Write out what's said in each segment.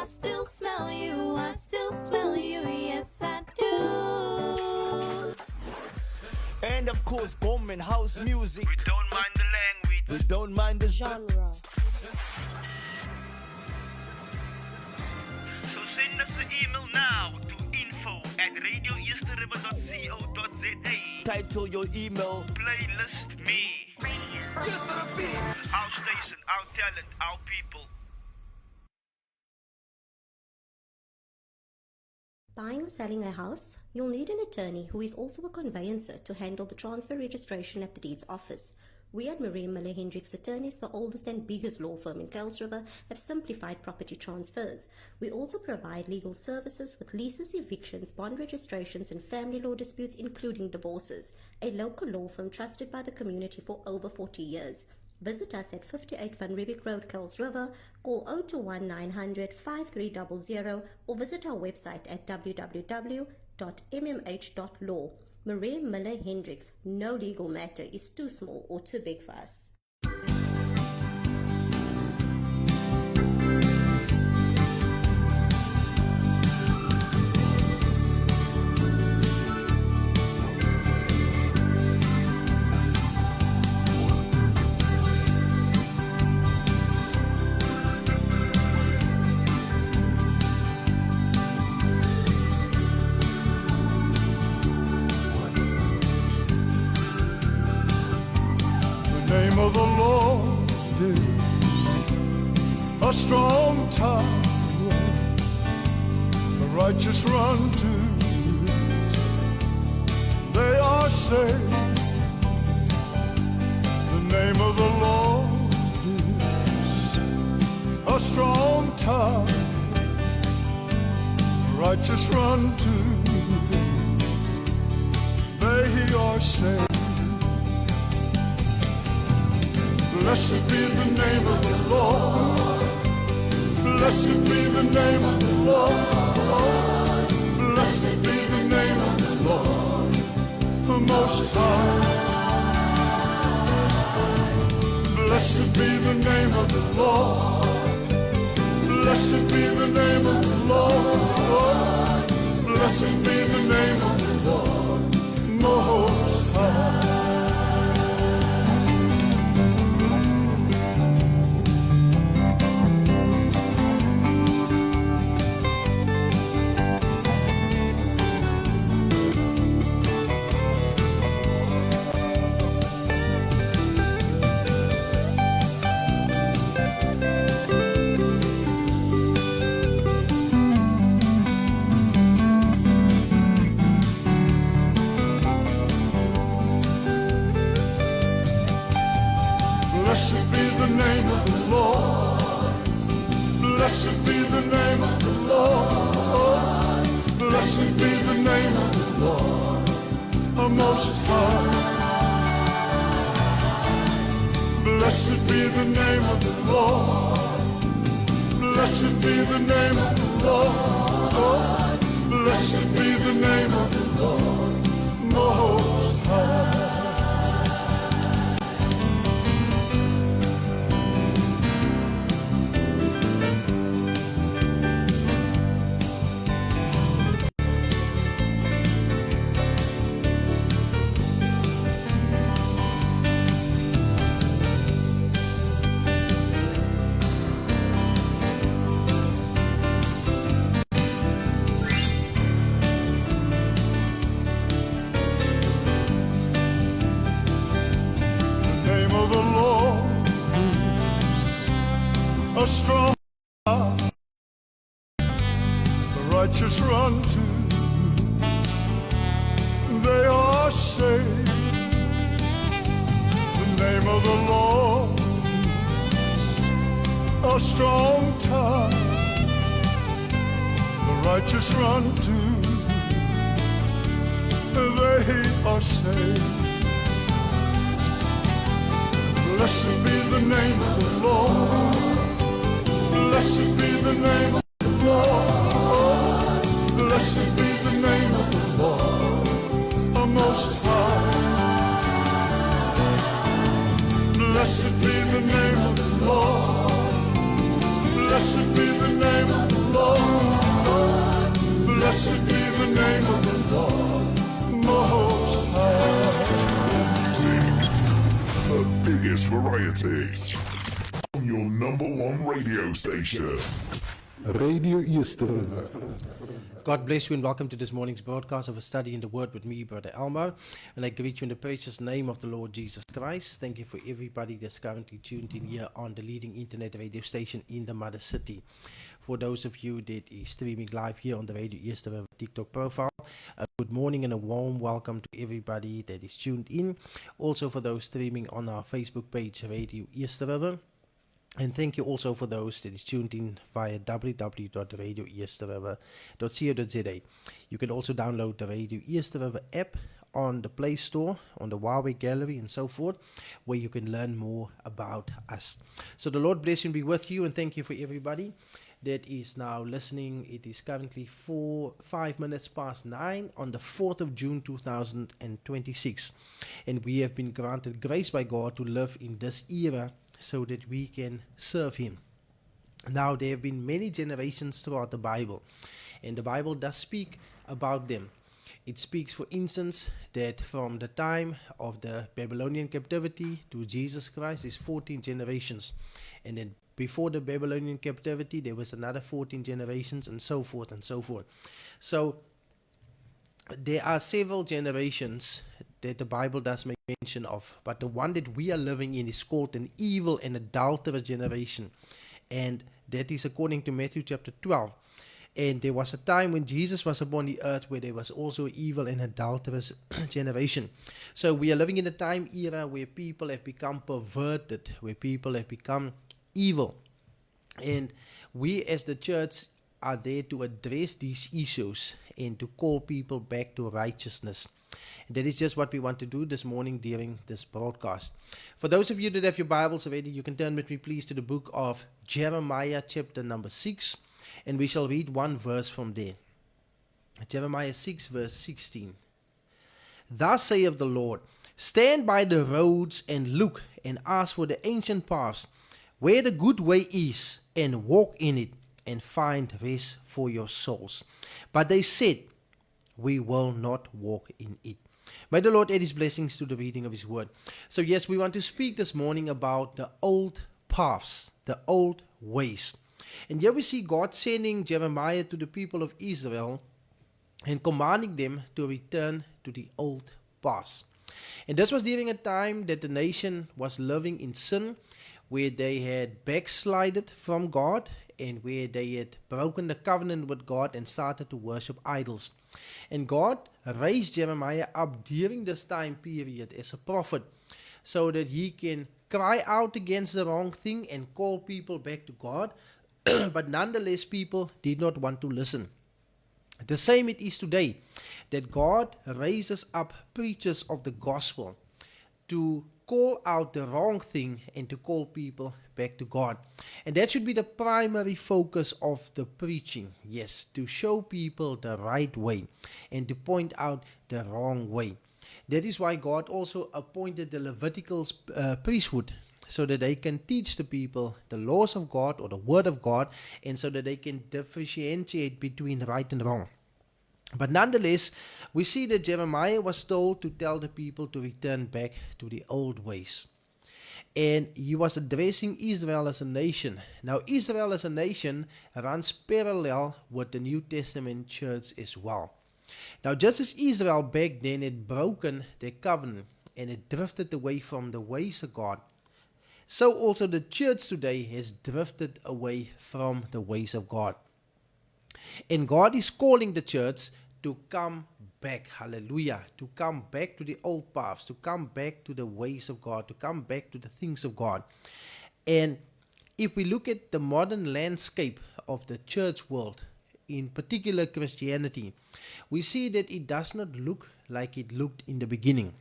I still smell you, I still smell you, yes I do. And of course, bomb and house music. We don't mind the language. We don't mind the Genre. So send us an email now to info@radioeasterriver.co.za. Title your email. Playlist me. Our station, our talent, our people. Buying or selling a house? You'll need an attorney who is also a conveyancer to handle the transfer registration at the deeds office. We at Marie Miller Hendricks Attorneys, the oldest and biggest law firm in Kuils River, have simplified property transfers. We also provide legal services with leases, evictions, bond registrations, and family law disputes, including divorces. A local law firm trusted by the community for over 40 years. Visit us at 58 Van Riebeek Road, Kuils River, call 021 900 5300 or visit our website at www.mmh.law. Marie Miller Hendricks, no legal matter is too small or too big for us. Name of the Lord is a strong tower. The righteous run to it. They are saved. The name of the Lord is a strong tower. The righteous run to it. They are saved. Blessed be the name of the Lord. Blessed be the name of the Lord. Blessed be the name of the Lord, the Most High. Blessed be the name of the Lord. Blessed be the name of the Lord. Blessed be the name of the Lord, Most High. Blessed be the name of the Lord. Blessed be the name of the Lord. Blessed be the name of the Lord, the Most High. Blessed be the name of the Lord. Blessed be the name of the Lord. Blessed be the name of the Lord, Most High. A strong tower, the righteous run to, they are saved. The name of the Lord, a strong tower, the righteous run to, they are saved. Blessed be the name of the Lord. Blessed be the name of the Lord. Blessed be the name of the Lord, the Most High. Blessed be the name of the Lord. Blessed be the name of the Lord. Blessed be the name of the Lord Most High. The biggest variety on your number one radio station. Radio Easter. God bless you and welcome to this morning's broadcast of a study in the Word with me, Brother Elmo. And I greet you in the precious name of the Lord Jesus Christ. Thank you for everybody that's currently tuned in here on the leading internet radio station in the Mother City. For those of you that is streaming live here on the Radio Easter River TikTok profile, a good morning and a warm welcome to everybody that is tuned in. Also for those streaming on our Facebook page, Radio Easter River. And thank you also for those that is tuned in via www.radioeasterriver.co.za. You can also download the Radio Easter River app on the Play Store, on the Huawei Gallery and so forth, where you can learn more about us. So the Lord bless you and be with you, and thank you for everybody that is now listening. It is currently 5 minutes past 9 on the 4th of June 2026. And we have been granted grace by God to live in this era so that we can serve Him. Now, there have been many generations throughout the Bible, and the Bible does speak about them. It speaks, for instance, that from the time of the Babylonian captivity to Jesus Christ is 14 generations, and then before the Babylonian captivity there was another 14 generations, and so forth and so forth. So there are several generations that the Bible does make mention of, but the one that we are living in is called an evil and adulterous generation, and that is according to Matthew chapter 12. And there was a time when Jesus was upon the earth where there was also evil and adulterous generation. So we are living in a time era where people have become perverted, where people have become evil, and we as the church are there to address these issues and to call people back to righteousness. And that is just what we want to do this morning during this broadcast. For those of you that have your Bibles already, you can turn with me please to the book of Jeremiah chapter number 6, and we shall read one verse from there. Jeremiah 6 verse 16. Thus saith the Lord, stand by the roads and look and ask for the ancient paths, where the good way is, and walk in it, and find rest for your souls. But they said, we will not walk in it. May the Lord add His blessings to the reading of His word. So yes, we want to speak this morning about the old paths, the old ways. And here we see God sending Jeremiah to the people of Israel and commanding them to return to the old paths. And this was during a time that the nation was living in sin, where they had backslided from God and where they had broken the covenant with God and started to worship idols. And God raised Jeremiah up during this time period as a prophet so that he can cry out against the wrong thing and call people back to God. But nonetheless, people did not want to listen. The same it is today, that God raises up preachers of the gospel to call out the wrong thing and to call people back to God. And that should be the primary focus of the preaching. Yes, to show people the right way and to point out the wrong way. That is why God also appointed the Levitical priesthood, so that they can teach the people the laws of God or the word of God, and so that they can differentiate between right and wrong. But nonetheless, we see that Jeremiah was told to tell the people to return back to the old ways. And he was addressing Israel as a nation. Now, Israel as a nation runs parallel with the New Testament church as well. Now, just as Israel back then had broken their covenant and had drifted away from the ways of God, so also the church today has drifted away from the ways of God. And God is calling the church to come back, hallelujah, to come back to the old paths, to come back to the ways of God, to come back to the things of God. And if we look at the modern landscape of the church world, in particular Christianity, we see that it does not look like it looked in the beginning.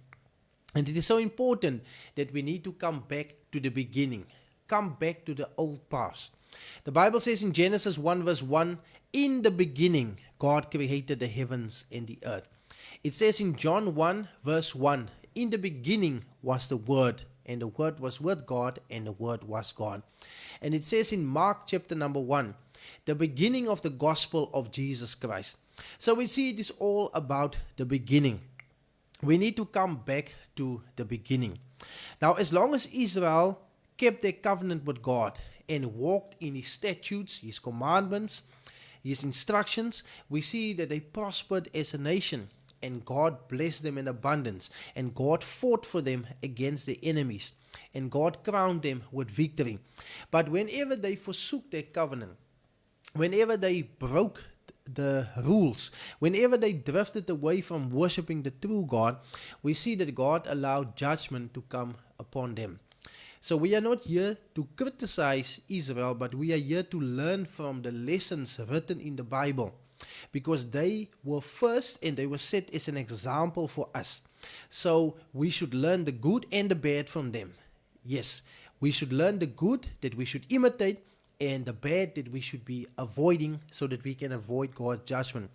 And it is so important that we need to come back to the beginning, come back to the old paths. The Bible says in Genesis 1 verse 1, in the beginning, God created the heavens and the earth. It says in John 1 verse 1, in the beginning was the Word, and the Word was with God, and the Word was God. And it says in Mark chapter number 1, the beginning of the gospel of Jesus Christ. So we see it is all about the beginning. We need to come back to the beginning. Now, as long as Israel kept their covenant with God and walked in His statutes, His commandments, His instructions, we see that they prospered as a nation, and God blessed them in abundance, and God fought for them against their enemies, and God crowned them with victory. But whenever they forsook their covenant, whenever they broke the rules, whenever they drifted away from worshiping the true God, we see that God allowed judgment to come upon them. So we are not here to criticize Israel, but we are here to learn from the lessons written in the Bible, because they were first and they were set as an example for us. So we should learn the good and the bad from them. Yes, we should learn the good that we should imitate, and the bad that we should be avoiding, so that we can avoid God's judgment.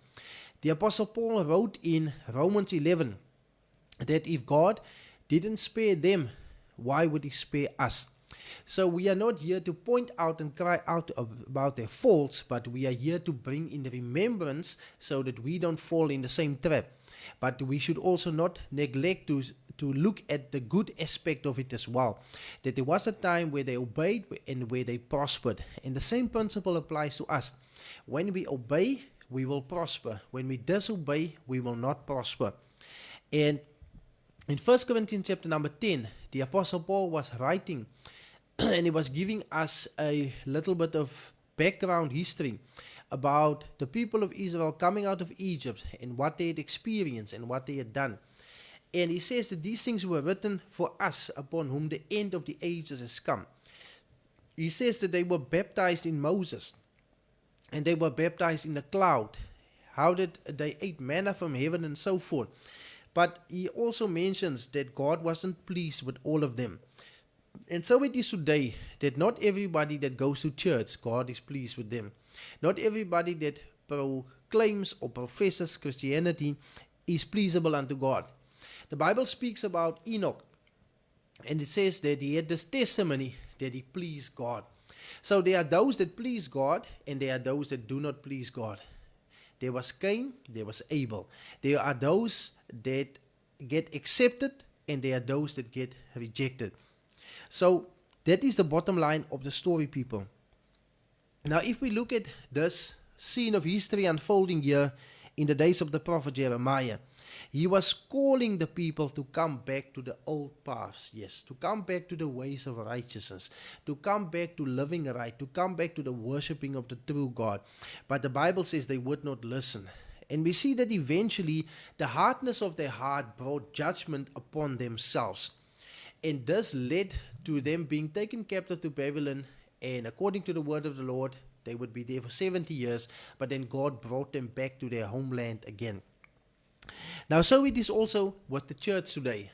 The Apostle Paul wrote in Romans 11 that if God didn't spare them, why would He spare us? So we are not here to point out and cry out about their faults, but we are here to bring in remembrance so that we don't fall in the same trap. But we should also not neglect to look at the good aspect of it as well. That there was a time where they obeyed and where they prospered. And the same principle applies to us. When we obey, we will prosper. When we disobey, we will not prosper. And in 1 Corinthians chapter number 10, the Apostle Paul was writing and he was giving us a little bit of background history about the people of Israel coming out of Egypt and what they had experienced and what they had done. And he says that these things were written for us, upon whom the end of the ages has come. He says that they were baptized in Moses, and they were baptized in the cloud, how that they ate manna from heaven and so forth. But he also mentions that God wasn't pleased with all of them. And so it is today that not everybody that goes to church, God is pleased with them. Not everybody that proclaims or professes Christianity is pleasable unto God. The Bible speaks about Enoch, and it says that he had this testimony that he pleased God. So there are those that please God, and there are those that do not please God. There was Cain, there was Abel. There are those that get accepted, and there are those that get rejected. So that is the bottom line of the story, people. Now, if we look at this scene of history unfolding here in the days of the prophet Jeremiah, he was calling the people to come back to the old paths, yes, to come back to the ways of righteousness, to come back to living right, to come back to the worshiping of the true God. But the Bible says they would not listen. And we see that eventually the hardness of their heart brought judgment upon themselves. And this led to them being taken captive to Babylon. And according to the word of the Lord, they would be there for 70 years. But then God brought them back to their homeland again. Now, so it is also with the church today.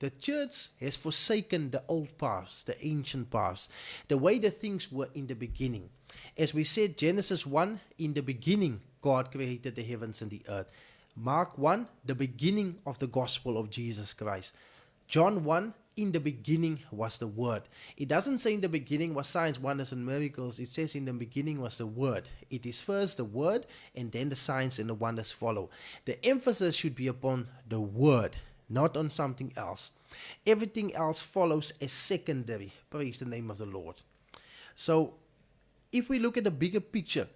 The church has forsaken the old paths, the ancient paths, the way the things were in the beginning. As we said, Genesis 1, in the beginning, God created the heavens and the earth. Mark 1, the beginning of the gospel of Jesus Christ. John 1, in the beginning was the Word. It doesn't say in the beginning was signs, wonders, and miracles. It says in the beginning was the Word. It is first the Word, and then the signs and the wonders follow. The emphasis should be upon the Word, not on something else. Everything else follows as secondary. Praise the name of the Lord. So, if we look at the bigger picture,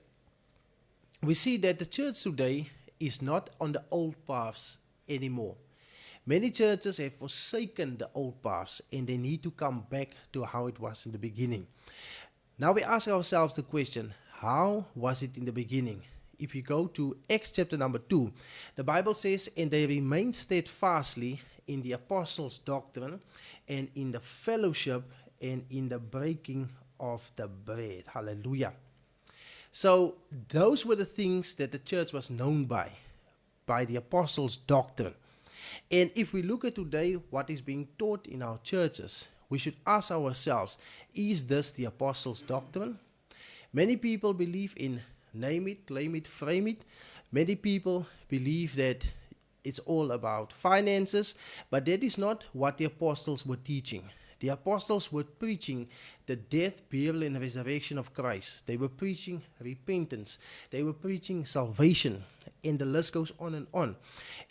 we see that the church today is not on the old paths anymore. Many churches have forsaken the old paths, and they need to come back to how it was in the beginning. Now we ask ourselves the question, how was it in the beginning? If you go to Acts chapter number 2, the Bible says, and they remained steadfastly in the apostles' doctrine, and in the fellowship, and in the breaking of the bread. Hallelujah. So those were the things that the church was known by the apostles' doctrine. And if we look at today what is being taught in our churches, we should ask ourselves, is this the apostles' doctrine? Many people believe in name it, claim it, frame it. Many people believe that it's all about finances, but that is not what the apostles were teaching. The apostles were preaching the death, burial, and resurrection of Christ. They were preaching repentance. They were preaching salvation. And the list goes on and on.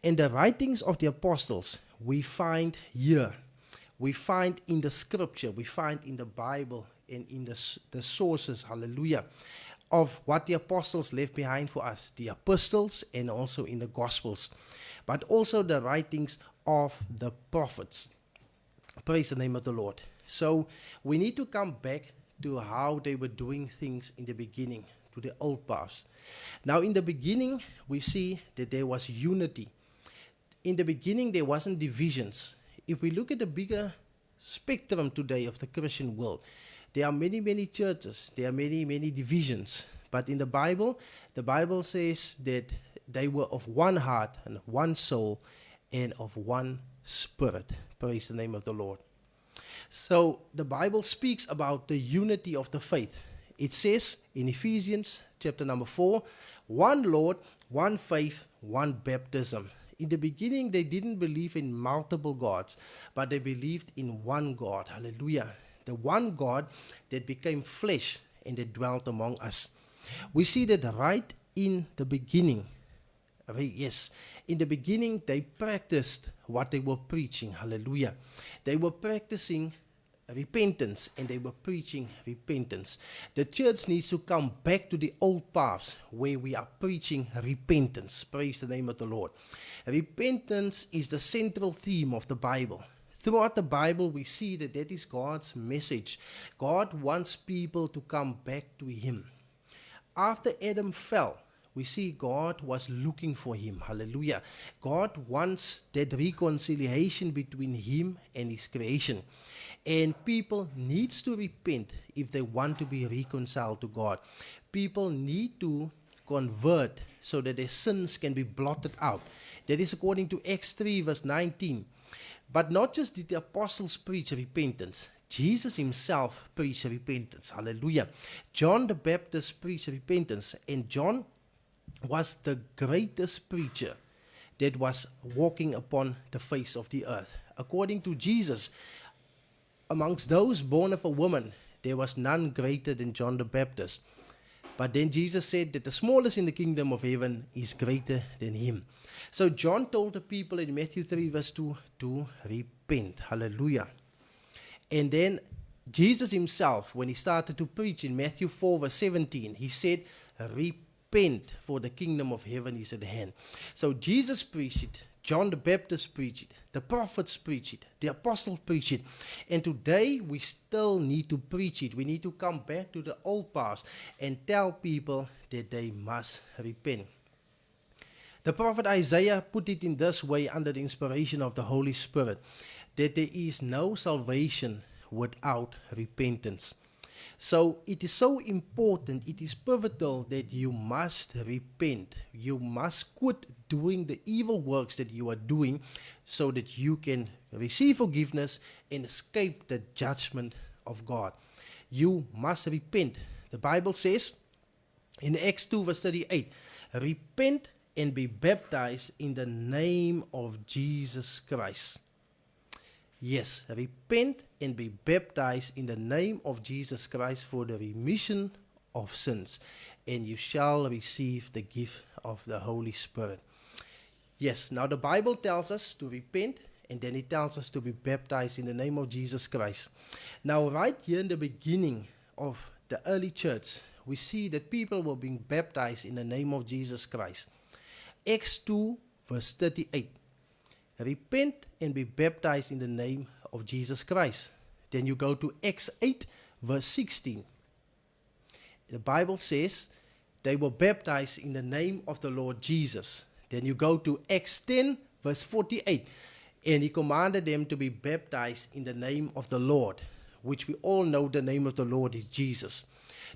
And the writings of the apostles we find here. We find in the scripture. We find in the Bible and in the sources, hallelujah, of what the apostles left behind for us. The epistles and also in the gospels. But also the writings of the prophets. Praise the name of the Lord. So we need to come back to how they were doing things in the beginning, to the old paths. Now in the beginning, we see that there was unity. In the beginning, there wasn't divisions. If we look at the bigger spectrum today of the Christian world, there are many, many churches. There are many, many divisions. But in the Bible says that they were of one heart and one soul and of one spirit. Praise the name of the Lord. So the Bible speaks about the unity of the faith. It says in Ephesians chapter number 4, one Lord, one faith, one baptism. In the beginning, they didn't believe in multiple gods, but they believed in one God. Hallelujah. The one God that became flesh and that dwelt among us. We see that right in the beginning. Yes, in the beginning, they practiced what they were preaching. Hallelujah. They were practicing repentance and they were preaching repentance. The church needs to come back to the old paths where we are preaching repentance. Praise the name of the Lord. Repentance is the central theme of the Bible. Throughout the Bible, we see that is God's message. God wants people to come back to Him. After Adam fell, we see God was looking for him. Hallelujah. God wants that reconciliation between him and his creation. And people needs to repent if they want to be reconciled to God. People need to convert so that their sins can be blotted out. That is according to Acts 3 verse 19. But not just did the apostles preach repentance, Jesus himself preached repentance. Hallelujah. John the Baptist preached repentance, and John was the greatest preacher that was walking upon the face of the earth. According to Jesus, amongst those born of a woman, there was none greater than John the Baptist. But then Jesus said that the smallest in the kingdom of heaven is greater than him. So John told the people in Matthew 3 verse 2 to repent. Hallelujah. And then Jesus himself, when he started to preach in Matthew 4 verse 17, he said, repent, for the kingdom of heaven is at hand. So Jesus preached it, John the Baptist preached it, the prophets preached it, the apostles preached it, and today we still need to preach it. We need to come back to the old paths and tell people that they must repent. The prophet Isaiah put it in this way under the inspiration of the Holy Spirit, that there is no salvation without repentance. So it is so important, it is pivotal that you must repent. You must quit doing the evil works that you are doing so that you can receive forgiveness and escape the judgment of God. You must repent. The Bible says in Acts 2 verse 38, repent and be baptized in the name of Jesus Christ. Yes, repent and be baptized in the name of Jesus Christ for the remission of sins, and you shall receive the gift of the Holy Spirit. Yes, now the Bible tells us to repent, and then it tells us to be baptized in the name of Jesus Christ. Now, right here in the beginning of the early church, we see that people were being baptized in the name of Jesus Christ. Acts 2 verse 38. Repent and be baptized in the name of Jesus Christ. Then you go to Acts 8 verse 16. The Bible says they were baptized in the name of the Lord Jesus. Then you go to Acts 10 verse 48. And he commanded them to be baptized in the name of the Lord, which we all know the name of the Lord is Jesus.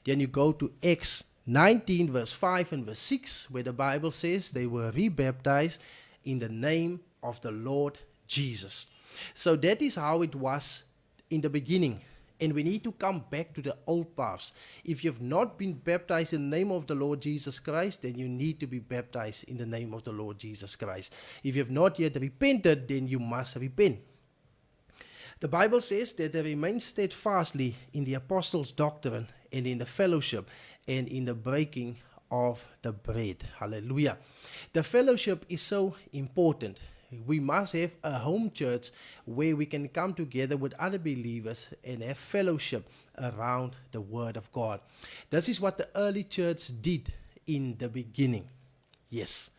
Then you go to Acts 19 verse 5 and verse 6, where the Bible says they were rebaptized in the name of the Lord Jesus. So that is how it was in the beginning. And we need to come back to the old paths. If you have not been baptized in the name of the Lord Jesus Christ, then you need to be baptized in the name of the Lord Jesus Christ. If you have not yet repented, then you must repent. The Bible says that they remain steadfastly in the apostles' doctrine and in the fellowship and in the breaking of the bread. Hallelujah. The fellowship is so important. We must have a home church where we can come together with other believers and have fellowship around the Word of God. This is what the early church did in the beginning. Yes,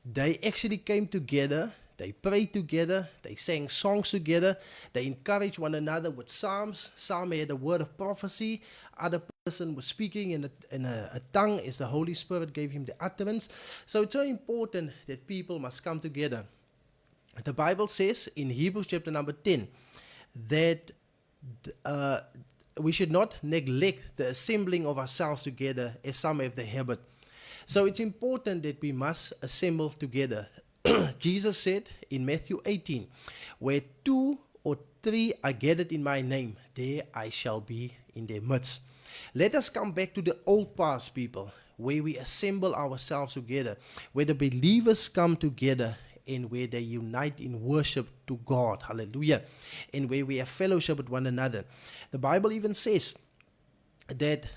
they actually came together, they prayed together, they sang songs together, they encouraged one another with psalms. Some had a word of prophecy, other person was speaking in a tongue as the Holy Spirit gave him the utterance. So it's so important that people must come together. The Bible says in Hebrews chapter number 10 that we should not neglect the assembling of ourselves together as some have the habit. So it's important that we must assemble together. Jesus said in Matthew 18, where 2 or 3 are gathered in my name, there I shall be in their midst. Let us come back to the old past, people, where we assemble ourselves together, where the believers come together and where they unite in worship to God. Hallelujah. And where we have fellowship with one another. The Bible even says that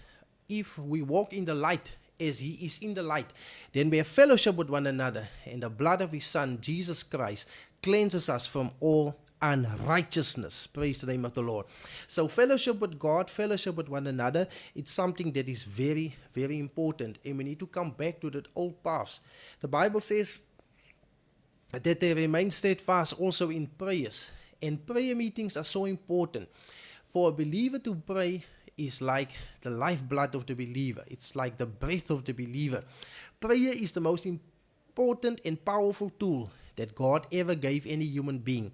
if we walk in the light as he is in the light, then we have fellowship with one another, and the blood of his Son, Jesus Christ, cleanses us from all unrighteousness. Praise the name of the Lord. So fellowship with God, fellowship with one another, it's something that is very, very important, and we need to come back to that old paths. The Bible says that they remain steadfast also in prayers. And prayer meetings are so important. For a believer to pray is like the lifeblood of the believer. It's like the breath of the believer. Prayer is the most important and powerful tool that God ever gave any human being.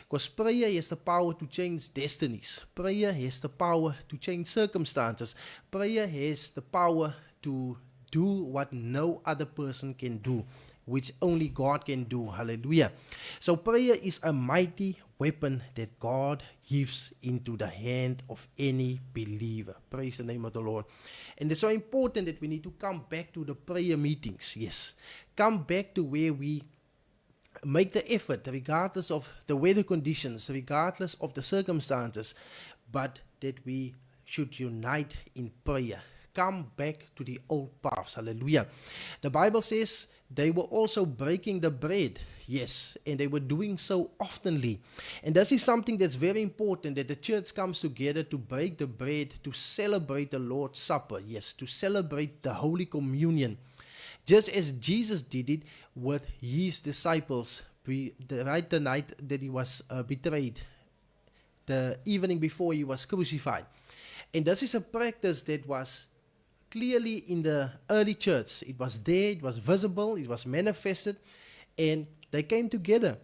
Because prayer has the power to change destinies. Prayer has the power to change circumstances. Prayer has the power to do what no other person can do, which only God can do. Hallelujah. So prayer is a mighty weapon that God gives into the hand of any believer. Praise the name of the Lord. And it's so important that we need to come back to the prayer meetings. Yes. Come back to where we make the effort, regardless of the weather conditions, regardless of the circumstances, but that we should unite in prayer. Come back to the old paths. Hallelujah. The Bible says they were also breaking the bread. Yes, and they were doing so oftenly. And this is something that's very important, that the church comes together to break the bread, to celebrate the Lord's Supper. Yes, to celebrate the Holy Communion. Just as Jesus did it with his disciples the night that he was betrayed, the evening before he was crucified. And this is a practice that was clearly in the early church. It was there, it was visible, it was manifested, and they came together.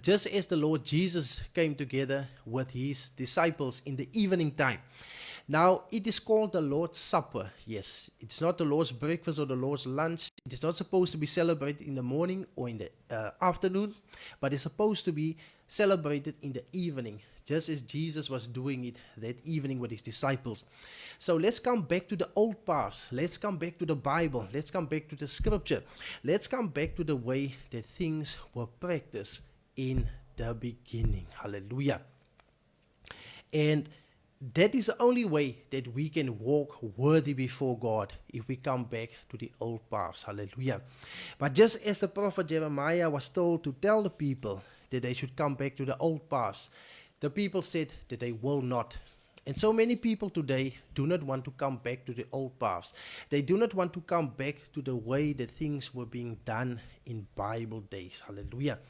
Just as the Lord Jesus came together with his disciples in the evening time. Now, it is called the Lord's Supper. Yes, it's not the Lord's breakfast or the Lord's lunch. It is not supposed to be celebrated in the morning or in the afternoon, but it's supposed to be celebrated in the evening, just as Jesus was doing it that evening with his disciples. So let's come back to the old paths. Let's come back to the Bible. Let's come back to the scripture. Let's come back to the way that things were practiced in the beginning. Hallelujah. And that is the only way that we can walk worthy before God, if we come back to the old paths. Hallelujah. But just as the prophet Jeremiah was told to tell the people that they should come back to the old paths, the people said that they will not. And so many people today do not want to come back to the old paths. They do not want to come back to the way that things were being done in Bible days. Hallelujah.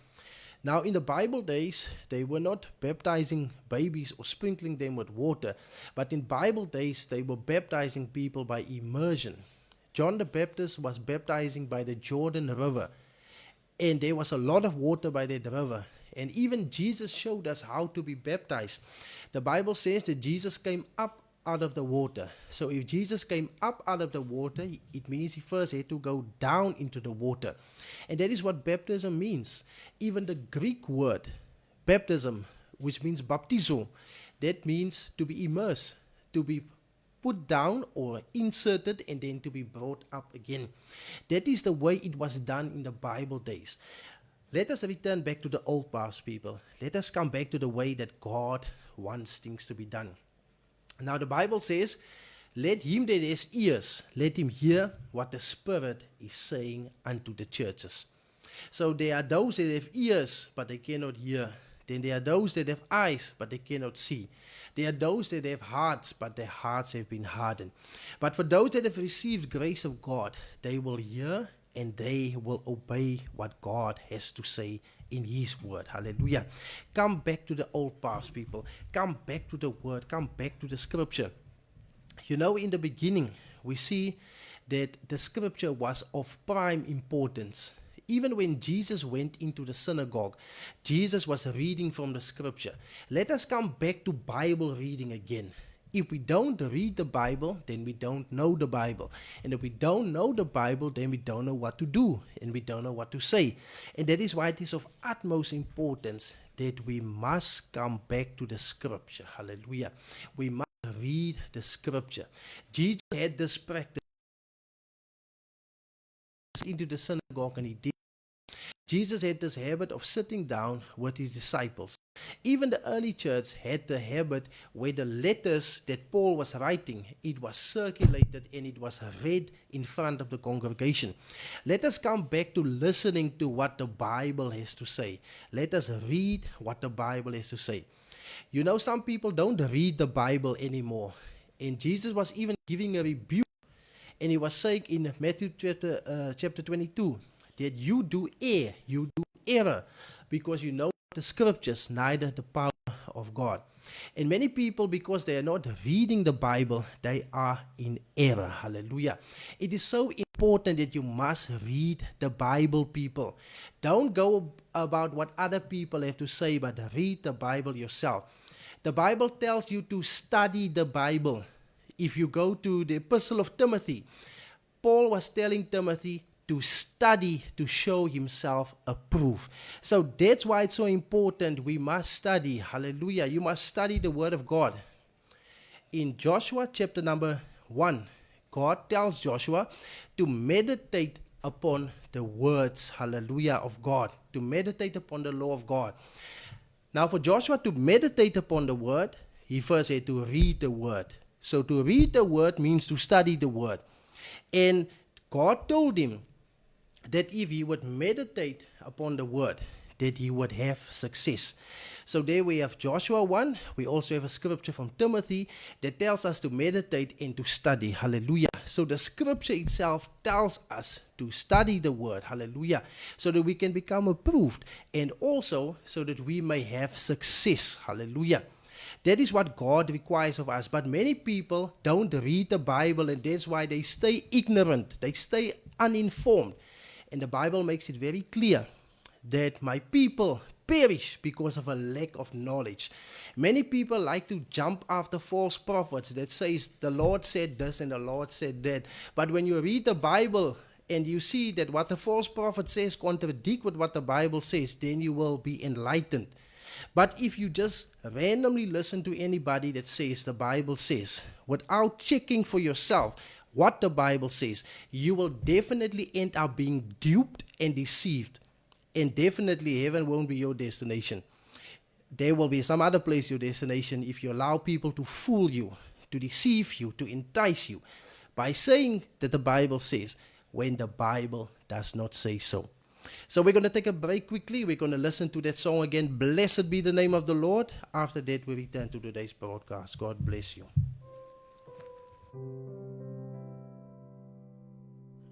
Now, in the Bible days, they were not baptizing babies or sprinkling them with water, but in Bible days, they were baptizing people by immersion. John the Baptist was baptizing by the Jordan River, and there was a lot of water by that river. And even Jesus showed us how to be baptized. The Bible says that Jesus came up out of the water. So if Jesus came up out of the water, it means he first had to go down into the water. And that is what baptism means. Even the Greek word baptism, which means baptizo, that means to be immersed, to be put down or inserted and then to be brought up again. That is the way it was done in the Bible days. Let us return back to the old past, people. Let us come back to the way that God wants things to be done. Now the Bible says, let him that has ears, let him hear what the Spirit is saying unto the churches. So there are those that have ears, but they cannot hear. Then there are those that have eyes, but they cannot see. There are those that have hearts, but their hearts have been hardened. But for those that have received grace of God, they will hear and they will obey what God has to say in His Word. Hallelujah. Come back to the old past, people. Come back to the Word. Come back to the Scripture. You know, in the beginning, we see that the Scripture was of prime importance. Even when Jesus went into the synagogue, Jesus was reading from the Scripture. Let us come back to Bible reading again. If we don't read the Bible, then we don't know the Bible. And if we don't know the Bible, then we don't know what to do and we don't know what to say. And that is why it is of utmost importance that we must come back to the Scripture. Hallelujah. We must read the Scripture. Jesus had this practice into the synagogue, and he did. Jesus had this habit of sitting down with his disciples. Even the early church had the habit where the letters that Paul was writing, it was circulated and it was read in front of the congregation. Let us come back to listening to what the Bible has to say. Let us read what the Bible has to say. You know, some people don't read the Bible anymore. And Jesus was even giving a rebuke. And he was saying in Matthew chapter 22, that you do error, because you know the Scriptures, neither the power of God. And many people, because they are not reading the Bible, they are in error. Hallelujah. It is so important that you must read the Bible, people. Don't go about what other people have to say, but read the Bible yourself. The Bible tells you to study the Bible. If you go to the Epistle of Timothy, Paul was telling Timothy to study to show himself approved. So that's why it's so important. We must study. Hallelujah. You must study the Word of God. In Joshua chapter number 1, God tells Joshua to meditate upon the words, hallelujah, of God. To meditate upon the law of God. Now for Joshua to meditate upon the Word, he first had to read the Word. So to read the Word means to study the Word. And God told him that if he would meditate upon the Word, that he would have success. So there we have Joshua 1. We also have a scripture from Timothy that tells us to meditate and to study. Hallelujah. So the scripture itself tells us to study the Word. Hallelujah. So that we can become approved, and also so that we may have success. Hallelujah. That is what God requires of us. But many people don't read the Bible, and that's why they stay ignorant. They stay uninformed. And the Bible makes it very clear that my people perish because of a lack of knowledge. Many people like to jump after false prophets that says the Lord said this and the Lord said that. But when you read the Bible and you see that what the false prophet says contradict with what the Bible says, then you will be enlightened. But if you just randomly listen to anybody that says the Bible says, without checking for yourself what the Bible says, you will definitely end up being duped and deceived. And definitely heaven won't be your destination. There will be some other place your destination if you allow people to fool you, to deceive you, to entice you by saying that the Bible says when the Bible does not say so. So we're going to take a break quickly. We're going to listen to that song again. Blessed be the name of the Lord. After that, we return to today's broadcast. God bless you.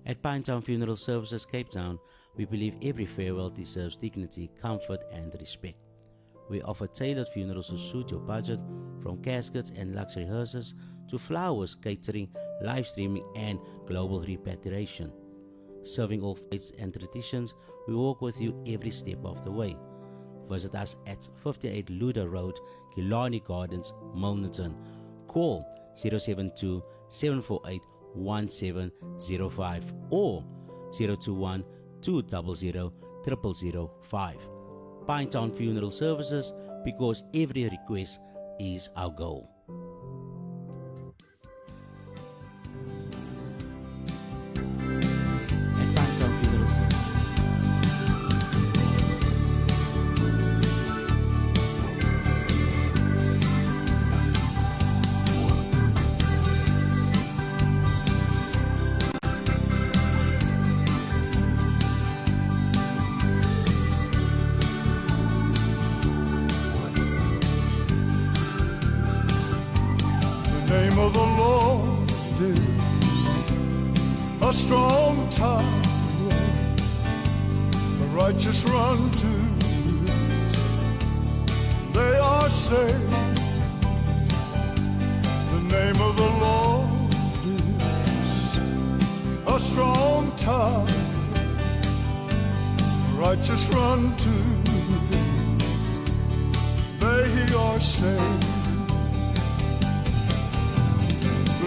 At Pinetown Funeral Services, Cape Town, we believe every farewell deserves dignity, comfort, and respect. We offer tailored funerals to suit your budget, from caskets and luxury hearses to flowers, catering, live streaming, and global repatriation. Serving all faiths and traditions, we walk with you every step of the way. Visit us at 58 Luda Road, Killarney Gardens, Milnerton. Call 072 748 1705 or 021 200 0005. Pinetown Funeral Services, because every request is our goal. At Pinetown Funeral Services. a strong tower, the righteous run to it. They are saved. The name of the Lord is a strong tower, the righteous run to it. They are saved.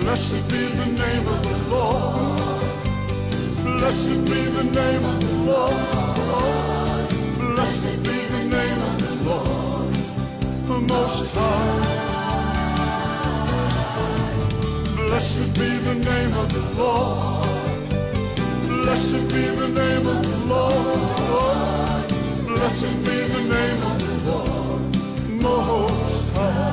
Blessed be the name of the Lord. Blessed be the name of the Lord. Blessed be the name of the Lord, the Most High. Blessed be the name of the Lord. Blessed be the name of the Lord. Blessed be the name of the Lord, Most High.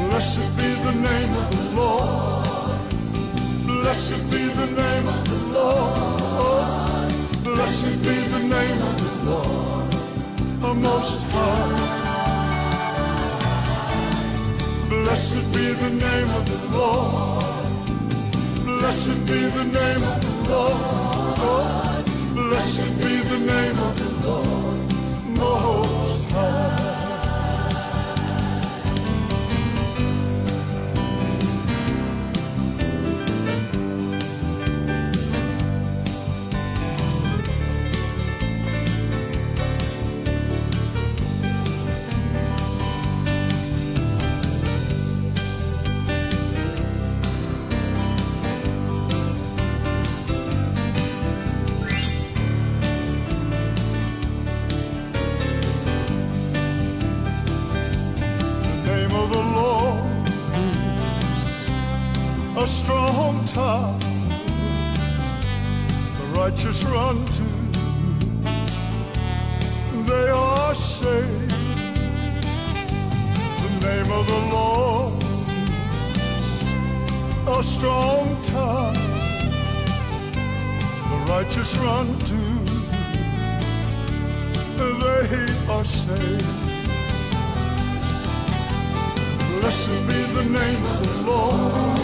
Blessed be the name of the Lord. Blessed be the name of the Lord. Blessed be the name of the Lord, the Most High. Blessed be the name of the Lord. Blessed be the name of the Lord. Blessed be the name of the Lord, Most High. A strong tower, the righteous run to, they are saved. The name of the Lord, a strong tower, the righteous run to, they are saved. Blessed be the name of the Lord.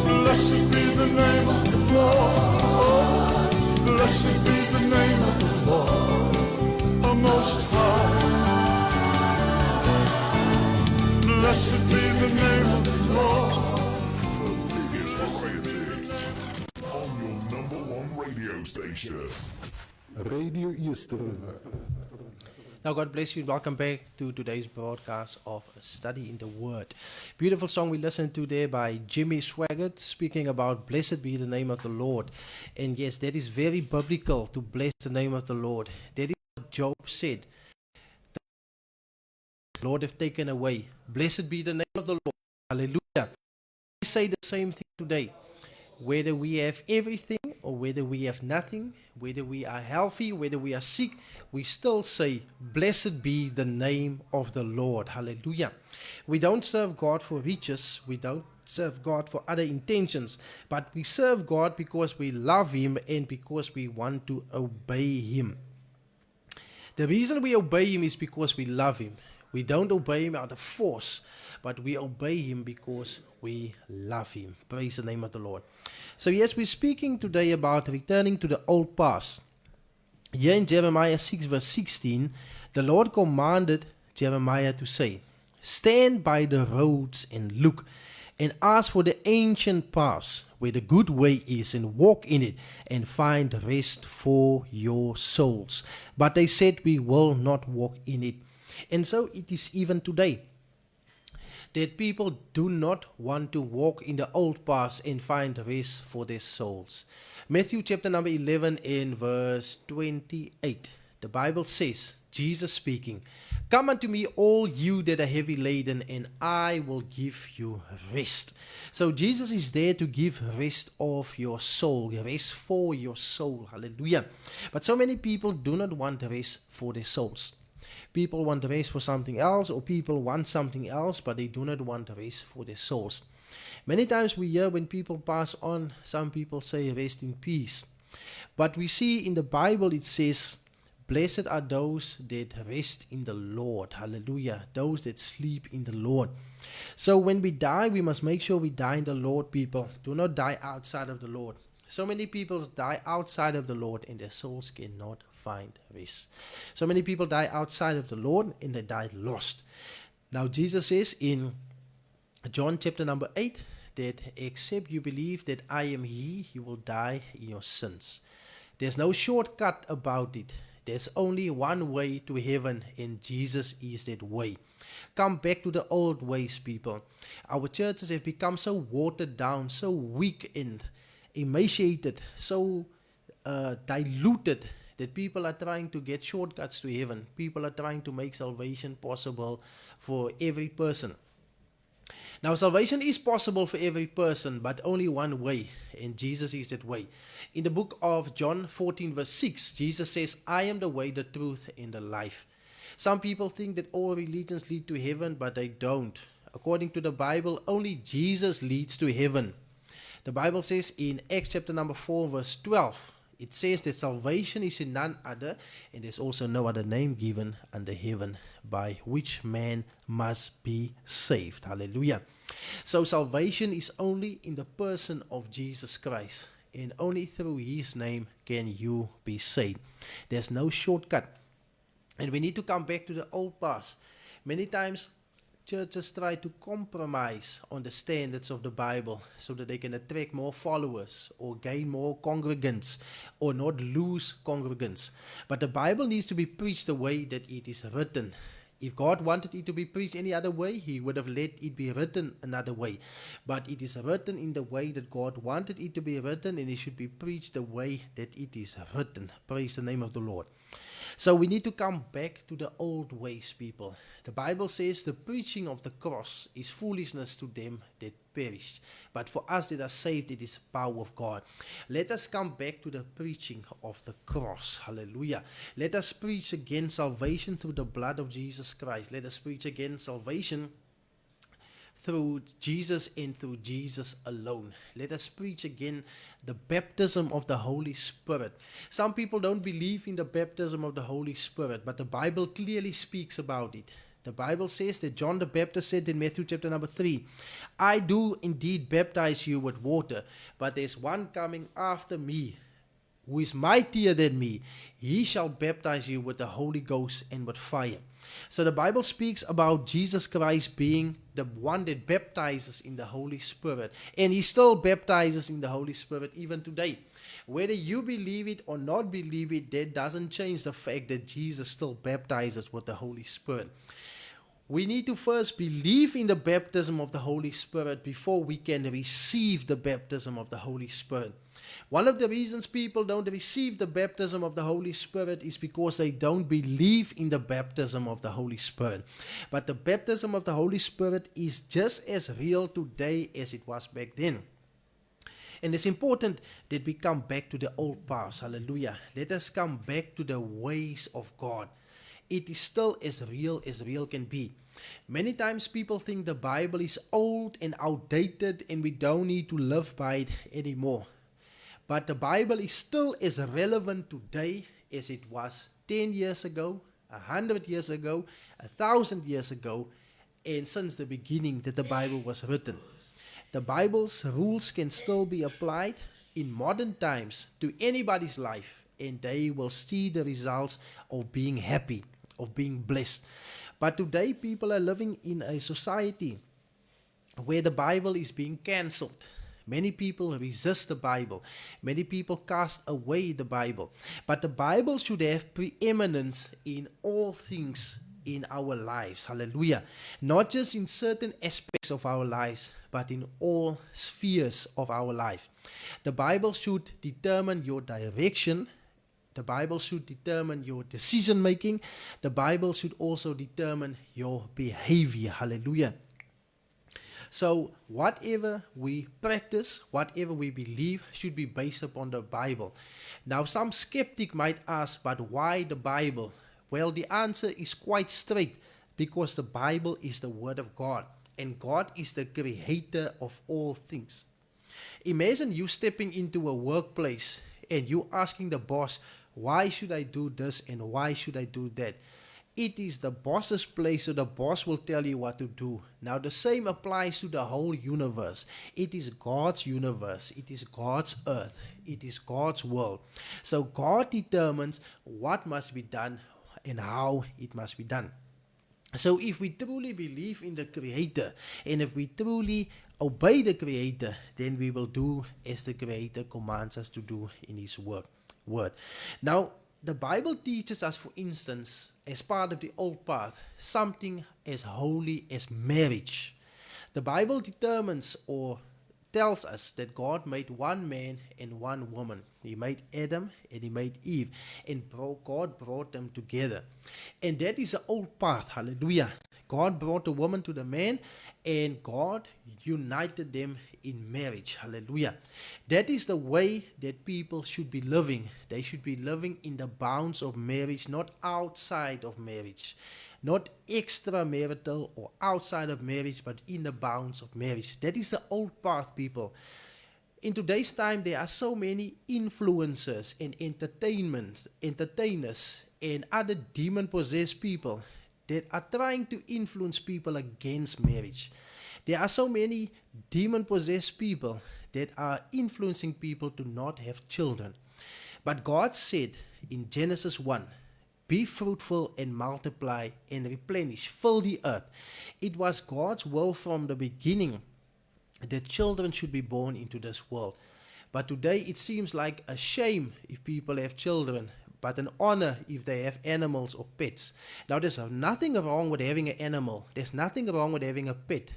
Blessed be the name of the Lord. Blessed be the name of the Lord, the Most High. Blessed be the name of the Lord. It's variety on your number one radio station. Radio Easter River. Now, God bless you. Welcome back to today's broadcast of Study in the Word. Beautiful song we listened to there by Jimmy Swaggart, speaking about blessed be the name of the Lord. And yes, that is very biblical, to bless the name of the Lord. That is what Job said. The Lord have taken away. Blessed be the name of the Lord. Hallelujah. We say the same thing today. Whether we have everything or whether we have nothing, whether we are healthy, whether we are sick, we still say, blessed be the name of the Lord. Hallelujah. We don't serve God for riches. We don't serve God for other intentions. But we serve God because we love Him and because we want to obey Him. The reason we obey Him is because we love Him. We don't obey Him out of force, but we obey Him because we love Him. Praise the name of the Lord. So yes, we're speaking today about returning to the old paths. Here in Jeremiah 6 verse 16, the Lord commanded Jeremiah to say, stand by the roads and look, and ask for the ancient paths where the good way is, and walk in it, and find rest for your souls. But they said, we will not walk in it. And so it is even today, that people do not want to walk in the old paths and find rest for their souls. Matthew chapter number 11 and verse 28. The Bible says, Jesus speaking, Come unto me, all you that are heavy laden, and I will give you rest. So Jesus is there to give rest of your soul, rest for your soul. Hallelujah. But so many people do not want rest for their souls. People want rest for something else, or people want something else, but they do not want rest for their souls. Many times we hear when people pass on, some people say rest in peace. But we see in the Bible it says, blessed are those that rest in the Lord. Hallelujah. Those that sleep in the Lord. So when we die, we must make sure we die in the Lord, people. Do not die outside of the Lord. So many people die outside of the Lord and their souls cannot find rest. So many people die outside of the Lord and they die lost. Now Jesus says in John chapter number 8 that except you believe that I am He, you will die in your sins. There's no shortcut about it. There's only one way to heaven, and Jesus is that way. Come back to the old ways, people. Our churches have become so watered down, so weak and emaciated, so diluted, that people are trying to get shortcuts to heaven. People are trying to make salvation possible for every person. Now, salvation is possible for every person, but only one way, and Jesus is that way. In the book of John 14 verse 6, Jesus says, I am the way, the truth, and the life. Some people think that all religions lead to heaven, but they don't. According to the Bible, only Jesus leads to heaven. The Bible says in Acts chapter number 4 verse 12, it says that salvation is in none other, and there's also no other name given under heaven by which man must be saved. Hallelujah. So salvation is only in the person of Jesus Christ, and only through His name can you be saved. There's no shortcut. And we need to come back to the old past. Many times churches try to compromise on the standards of the Bible so that they can attract more followers or gain more congregants or not lose congregants. But the Bible needs to be preached the way that it is written. If God wanted it to be preached any other way, He would have let it be written another way. But it is written in the way that God wanted it to be written, and it should be preached the way that it is written. Praise the name of the Lord. So we need to come back to the old ways, people. The Bible says the preaching of the cross is foolishness to them that perish. But for us that are saved, it is the power of God. Let us come back to the preaching of the cross. Hallelujah. Let us preach again salvation through the blood of Jesus Christ. Let us preach again salvation through Jesus and through Jesus alone. Let us preach again the baptism of the Holy Spirit. Some people don't believe in the baptism of the Holy Spirit, but the Bible clearly speaks about it. The Bible says that John the Baptist said in Matthew chapter number 3, I do indeed baptize you with water, but there's one coming after me who is mightier than me. He shall baptize you with the Holy Ghost and with fire. So the Bible speaks about Jesus Christ being the one that baptizes in the Holy Spirit. And He still baptizes in the Holy Spirit even today. Whether you believe it or not believe it, that doesn't change the fact that Jesus still baptizes with the Holy Spirit. We need to first believe in the baptism of the Holy Spirit before we can receive the baptism of the Holy Spirit. One of the reasons people don't receive the baptism of the Holy Spirit is because they don't believe in the baptism of the Holy Spirit. But the baptism of the Holy Spirit is just as real today as it was back then. And it's important that we come back to the old paths. Hallelujah. Let us come back to the ways of God. It is still as real can be. Many times people think the Bible is old and outdated and we don't need to live by it anymore. But the Bible is still as relevant today as it was 10 years ago, 100 years ago, 1,000 years ago, and since the beginning that the Bible was written. The Bible's rules can still be applied in modern times to anybody's life, and they will see the results of being happy, of being blessed. But today people are living in a society where the Bible is being cancelled. Many people resist the Bible. Many people cast away the Bible. But the Bible should have preeminence in all things in our lives. Hallelujah. Not just in certain aspects of our lives, but in all spheres of our life. The Bible should determine your direction The Bible should determine your decision making. The Bible should also determine your behavior. Hallelujah. So whatever we practice, whatever we believe should be based upon the Bible. Now some skeptic might ask, but why the Bible? Well, the answer is quite straight, because the Bible is the Word of God, and God is the creator of all things. Imagine you stepping into a workplace and you asking the boss, why should I do this and why should I do that? It is the boss's place, so the boss will tell you what to do. Now the same applies to the whole universe. It is God's universe. It is God's earth. It is God's world. So God determines what must be done and how it must be done. So if we truly believe in the Creator, and if we truly obey the Creator, then we will do as the Creator commands us to do in His word. Now, the Bible teaches us, for instance, as part of the old path, something as holy as marriage. The Bible determines or tells us that God made one man and one woman. He made Adam and He made Eve, and God brought them together. And that is the old path. Hallelujah. God brought the woman to the man, and God united them in marriage. Hallelujah. That is the way that people should be living. They should be living in the bounds of marriage, not outside of marriage. Not extramarital or outside of marriage, but in the bounds of marriage. That is the old path, people. In today's time, there are so many influencers and entertainers and other demon-possessed people that are trying to influence people against marriage. There are so many demon-possessed people that are influencing people to not have children. But God said in Genesis 1, be fruitful and multiply and replenish, fill the earth. It was God's will from the beginning that children should be born into this world. But today it seems like a shame if people have children, but an honor if they have animals or pets. Now there's nothing wrong with having an animal. There's nothing wrong with having a pet.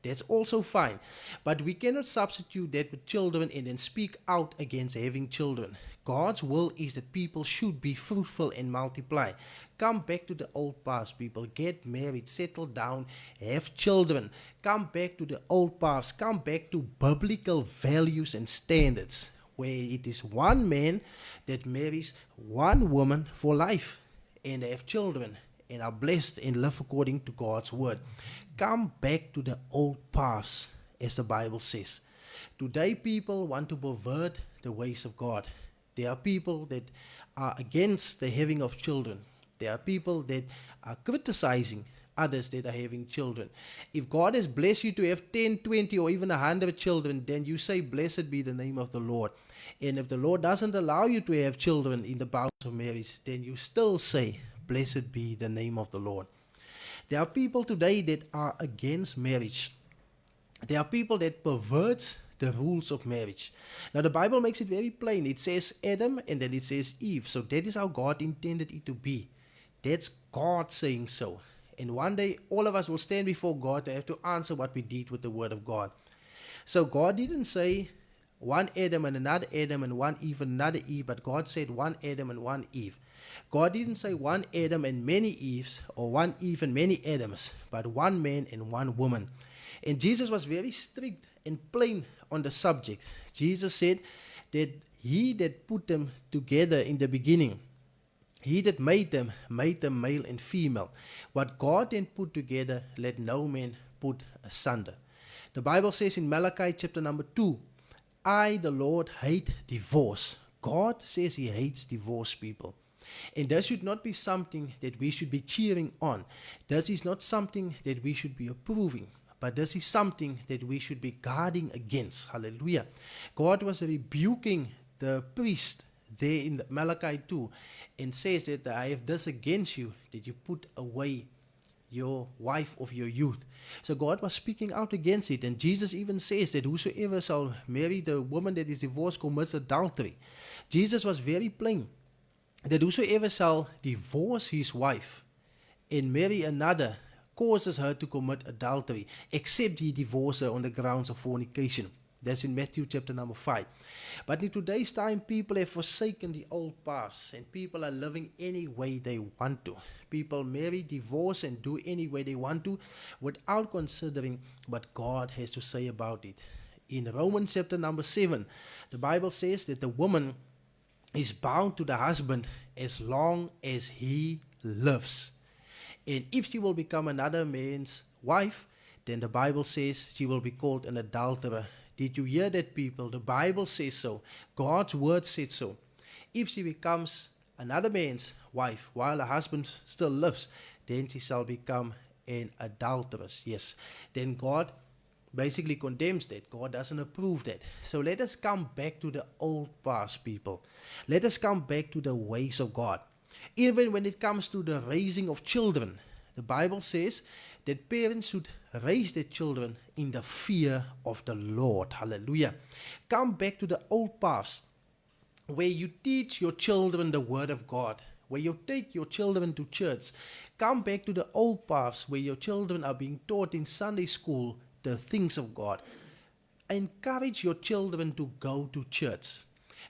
That's also fine. But we cannot substitute that with children and then speak out against having children. God's will is that people should be fruitful and multiply. Come back to the old paths, people. Get married, settle down, have children. Come back to the old paths. Come back to biblical values and standards, where it is one man that marries one woman for life, and they have children and are blessed and live according to God's word. Come back to the old paths, as the Bible says. Today people want to pervert the ways of God. There are people that are against the having of children. There are people that are criticizing others that are having children. If God has blessed you to have 10, 20 or even 100 children, then you say, blessed be the name of the Lord. And if the Lord doesn't allow you to have children in the bounds of marriage, then you still say, blessed be the name of the Lord. There are people today that are against marriage. There are people that pervert the rules of marriage. Now the Bible makes it very plain. It says Adam and then it says Eve. So that is how God intended it to be. That's God saying so. And one day all of us will stand before God and have to answer what we did with the word of God. So God didn't say one Adam and another Adam and one Eve and another Eve, but God said one Adam and one Eve. God didn't say one Adam and many Eves, or one Eve and many Adams, but one man and one woman. And Jesus was very strict and plain on the subject. Jesus said that He that put them together in the beginning, He that made them male and female. What God then put together, let no man put asunder. The Bible says in Malachi chapter number 2, I, the Lord, hate divorce. God says He hates divorce, people. And that should not be something that we should be cheering on. This is not something that we should be approving. But this is something that we should be guarding against. Hallelujah. God was rebuking the priest there in Malachi 2 and says that I have this against you, that you put away your wife of your youth. So God was speaking out against it. And Jesus even says that whosoever shall marry the woman that is divorced commits adultery. Jesus was very plain that whosoever shall divorce his wife and marry another causes her to commit adultery, except he divorce her on the grounds of fornication. That's in Matthew chapter number 5. But in today's time, people have forsaken the old paths and people are living any way they want to. People marry, divorce, and do any way they want to without considering what God has to say about it. In Romans chapter number 7, the Bible says that the woman is bound to the husband as long as he lives. And if she will become another man's wife, then the Bible says she will be called an adulterer. Did you hear that, people? The Bible says so. God's word said so. If she becomes another man's wife while her husband still lives, then she shall become an adulteress. Yes. Then God basically condemns that. God doesn't approve that. So let us come back to the old past, people. Let us come back to the ways of God. Even when it comes to the raising of children, the Bible says that parents should raise their children in the fear of the Lord. Hallelujah. Come back to the old paths where you teach your children the word of God, where you take your children to church. Come back to the old paths where your children are being taught in Sunday school the things of God. Encourage your children to go to church.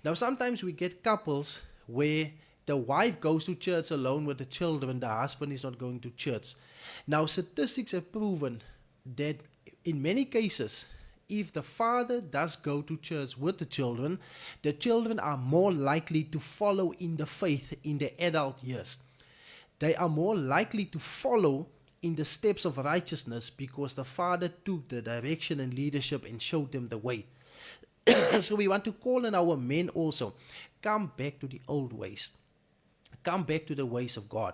Now, sometimes we get couples where the wife goes to church alone with the children, the husband is not going to church. Now, statistics have proven that in many cases, if the father does go to church with the children are more likely to follow in the faith in their adult years. They are more likely to follow in the steps of righteousness because the father took the direction and leadership and showed them the way. So we want to call on our men also. Come back to the old ways. Come back to the ways of God.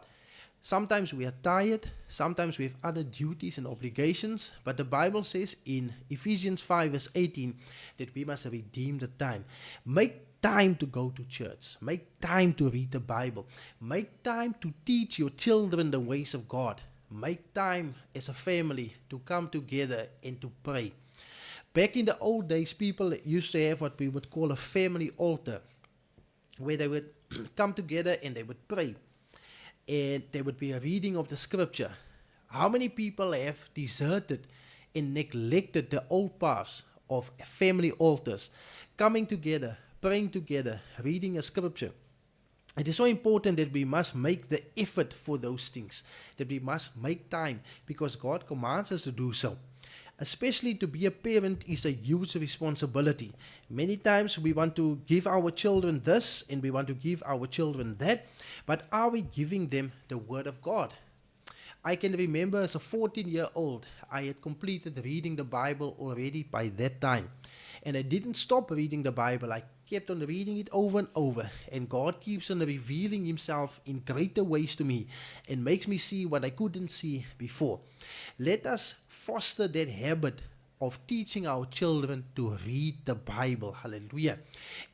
Sometimes we are tired, sometimes we have other duties and obligations, but the Bible says in Ephesians 5 verse 18 that we must redeem the time. Make time to go to church. Make time to read the Bible. Make time to teach your children the ways of God. Make time as a family to come together and to pray. Back in the old days, people used to have what we would call a family altar, where they would come together and they would pray. And there would be a reading of the scripture. How many people have deserted and neglected the old paths of family altars, coming together, praying together, reading a scripture? It is so important that we must make the effort for those things, that we must make time, because God commands us to do so. Especially to be a parent is a huge responsibility. Many times we want to give our children this and we want to give our children that, but are we giving them the word of God? I can remember as a 14-year-old, I had completed reading the Bible already by that time. And I didn't stop reading the Bible. I kept on reading it over and over. And God keeps on revealing himself in greater ways to me and makes me see what I couldn't see before. Let us foster that habit of teaching our children to read the Bible. Hallelujah.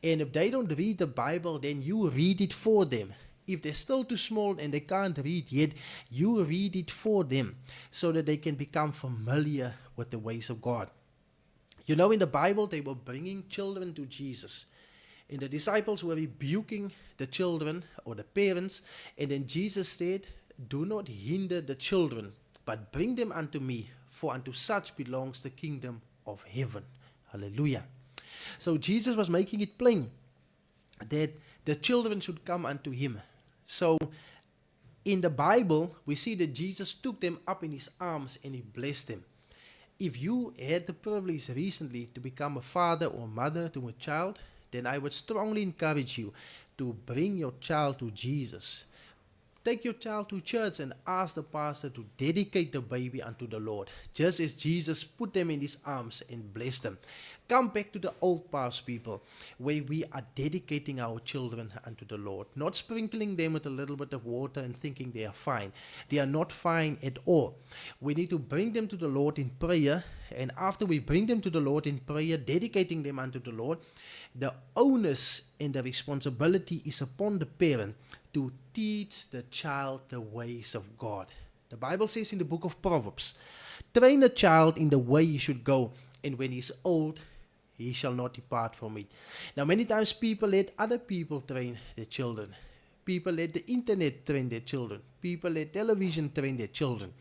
And if they don't read the Bible, then you read it for them. If they're still too small and they can't read yet, you read it for them so that they can become familiar with the ways of God. You know, in the Bible, they were bringing children to Jesus. And the disciples were rebuking the children or the parents. And then Jesus said, "Do not hinder the children, but bring them unto me, for unto such belongs the kingdom of heaven." Hallelujah. So Jesus was making it plain that the children should come unto him. So in the Bible, we see that Jesus took them up in his arms and he blessed them. If you had the privilege recently to become a father or mother to a child, then I would strongly encourage you to bring your child to Jesus. Take your child to church and ask the pastor to dedicate the baby unto the Lord, just as Jesus put them in his arms and blessed them. Come back to the old paths, people, where we are dedicating our children unto the Lord, not sprinkling them with a little bit of water and thinking they are fine. They are not fine at all. We need to bring them to the Lord in prayer, and after we bring them to the Lord in prayer, dedicating them unto the Lord, the onus and the responsibility is upon the parent to teach the child the ways of God. The Bible says in the book of Proverbs, "Train a child in the way he should go, and when he is old, he shall not depart from it." Now, many times people let other people train their children. People let the internet train their children. People let television train their children.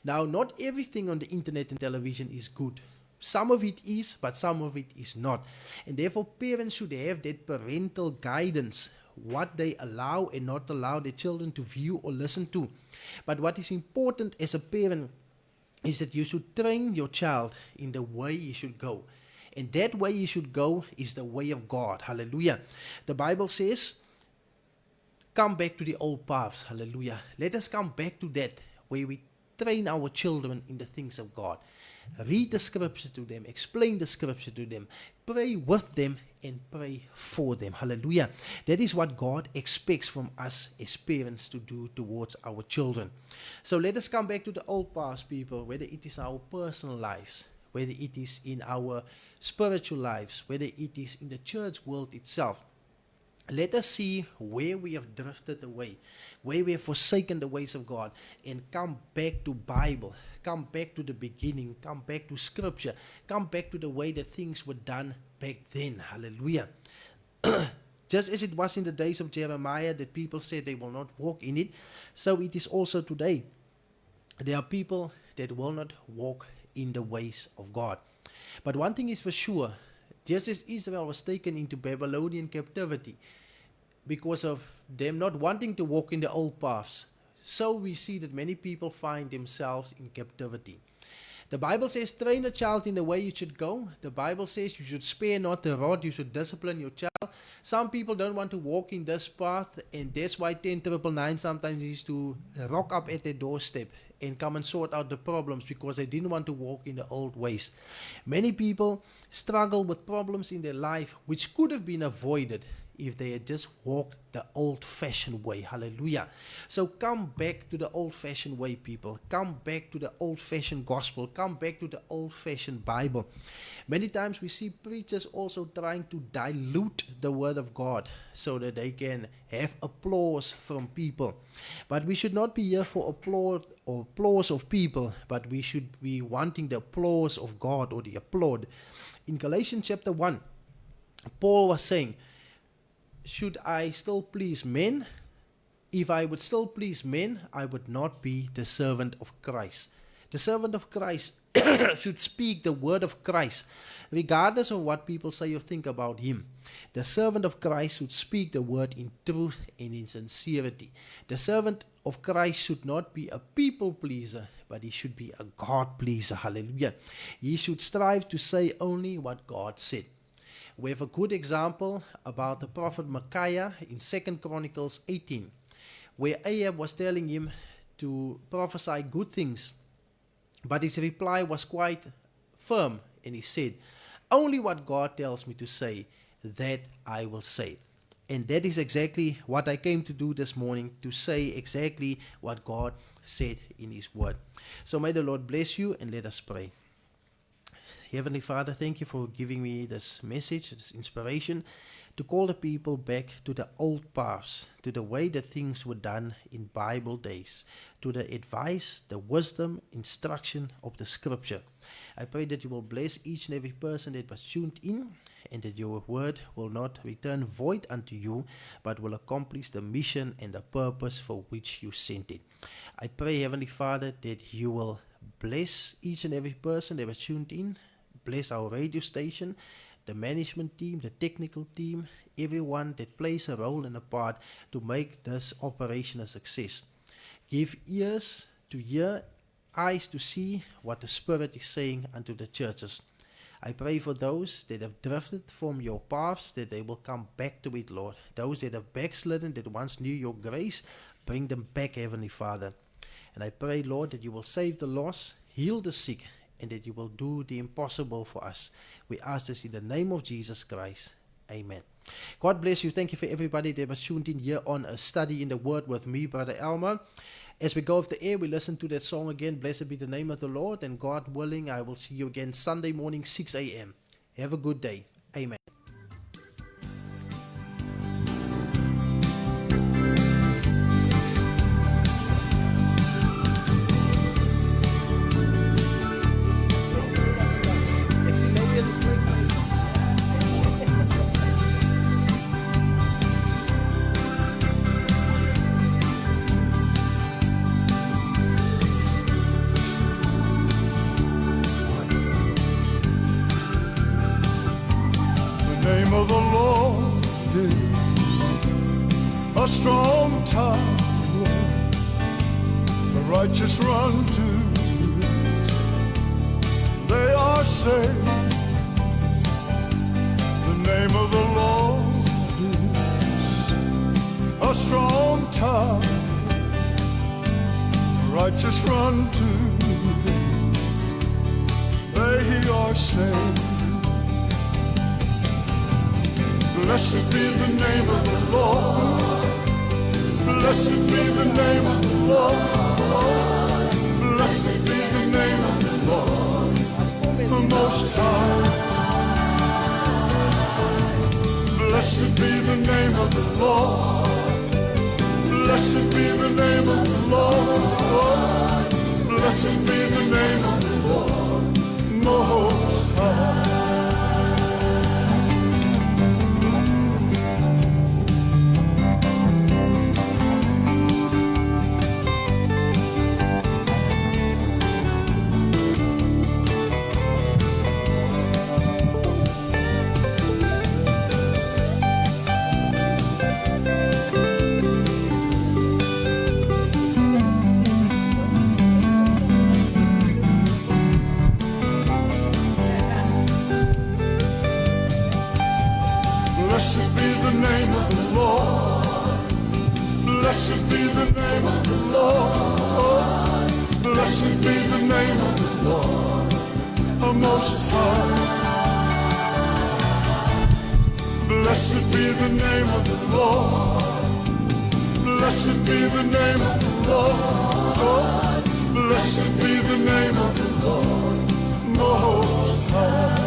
Now, not everything on the internet and television is good. Some of it is, but some of it is not. And therefore, parents should have that parental guidance, what they allow and not allow their children to view or listen to. But what is important as a parent is that you should train your child in the way he should go. And that way he should go is the way of God. Hallelujah. The Bible says, come back to the old paths. Hallelujah. Let us come back to that, where we train our children in the things of God. Read the scripture to them, explain the scripture to them, pray with them and pray for them. Hallelujah. That is what God expects from us as parents to do towards our children. So let us come back to the old paths, people, whether it is our personal lives, whether it is in our spiritual lives, whether it is in the church world itself. Let us see where we have drifted away, where we have forsaken the ways of God, and come back to Bible, come back to the beginning, come back to Scripture, come back to the way that things were done back then. Hallelujah. Just as it was in the days of Jeremiah that people said they will not walk in it, so it is also today. There are people that will not walk in the ways of God. But one thing is for sure, just as Israel was taken into Babylonian captivity because of them not wanting to walk in the old paths, so we see that many people find themselves in captivity. The Bible says, train a child in the way you should go. The Bible says you should spare not the rod, you should discipline your child. Some people don't want to walk in this path, and that's why 10,999 sometimes is to rock up at their doorstep and come and sort out the problems, because they didn't want to walk in the old ways. Many people struggle with problems in their life which could have been avoided if they had just walked the old-fashioned way. Hallelujah. So come back to the old-fashioned way, people. Come back to the old-fashioned gospel. Come back to the old-fashioned Bible. Many times we see preachers also trying to dilute the word of God so that they can have applause from people. But we should not be here for applause of people, but we should be wanting the applause of God, or the applaud. In Galatians chapter 1, Paul was saying, should I still please men? If I would still please men, I would not be the servant of Christ. The servant of Christ should speak the word of Christ, regardless of what people say or think about him. The servant of Christ should speak the word in truth and in sincerity. The servant of Christ should not be a people pleaser, but he should be a God pleaser. Hallelujah. He should strive to say only what God said. We have a good example about the prophet Micaiah in 2 Chronicles 18, where Ahab was telling him to prophesy good things, but his reply was quite firm, and he said, only what God tells me to say, that I will say. And that is exactly what I came to do this morning, to say exactly what God said in his word. So may the Lord bless you, and let us pray. Heavenly Father, thank you for giving me this message, this inspiration, to call the people back to the old paths, to the way that things were done in Bible days, to the advice, the wisdom, instruction of the Scripture. I pray that you will bless each and every person that was tuned in, and that your word will not return void unto you, but will accomplish the mission and the purpose for which you sent it. I pray, Heavenly Father, that you will bless each and every person that was tuned in. Bless our radio station, the management team, the technical team, everyone that plays a role and a part to make this operation a success. Give ears to hear, eyes to see what the Spirit is saying unto the churches. I pray for those that have drifted from your paths, that they will come back to it, Lord. Those that have backslidden, that once knew your grace, bring them back, Heavenly Father. And I pray, Lord, that you will save the lost, heal the sick, and that you will do the impossible for us. We ask this in the name of Jesus Christ. Amen. God bless you. Thank you for everybody that was tuned in here on a study in the Word with me, Brother Elmer. As we go off the air, we listen to that song again. Blessed be the name of the Lord. And God willing, I will see you again Sunday morning, 6 a.m. Have a good day. Amen. a strong tower, the righteous run to it, they are saved. The name of the Lord is a strong tower, the righteous run to it, they are saved. Blessed be the name of the Lord. Blessed be the name of the Lord. Blessed be the name of the Lord, the Most High. Blessed be the name of the Lord. Blessed be the name of the Lord. Blessed be the name of the Lord, Most High. Blessed be the name of the Lord. Blessed be the name of the Lord. Blessed be the name of the Lord, the Most High. Blessed be the name of the Lord. Blessed be the name of the Lord. Blessed be the name of the Lord, Most High.